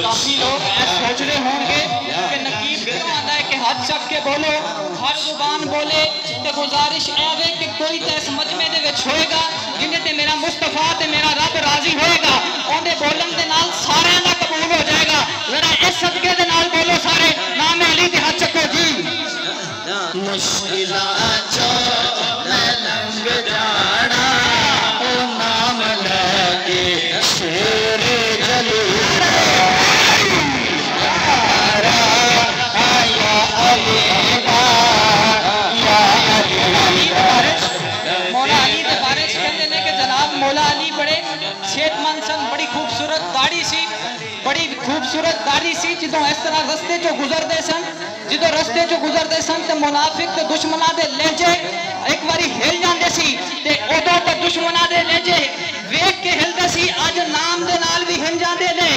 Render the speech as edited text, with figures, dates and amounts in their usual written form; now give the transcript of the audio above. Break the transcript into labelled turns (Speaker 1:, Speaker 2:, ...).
Speaker 1: کافی لوگ سوچ رہے ہوں گے کہ نقیب کیوں آتا ہے کہ ہاتھ چک کے بولو، ہر زبان بولے تے گزارش ہے کہ کوئی تے اس مجمع دے وچ ہوئے گا جنہیں تے میرا مصطفیٰ تے میرا رب راضی ہوئے گا، اوندے بولن دے نال سارے دا قبول ہو جائے گا۔ ذرا اس صدقے دے نال بولو سارے نام علی تے ہاتھ چکو جی۔
Speaker 2: مشکلات جو میں لنگ جانا او نام لگے شیر جلی
Speaker 1: مولا علی دے بارے کہتے ہیں کہ جناب مولا علی بڑے صحت مند سن، بڑی خوبصورت داڑھی سی، بڑی خوبصورت داڑھی سی، جدوں اس طرح رستے چو گزردے سن، جدوں رستے چو گزردے سن تے منافق تے دشمناں دے لہجے ایک واری ہل جاندے سی تے ادوں تے دشمناں دے لہجے ویکھ کے ہلدے سی، اج نام دے نال بھی ہل جاندے نے۔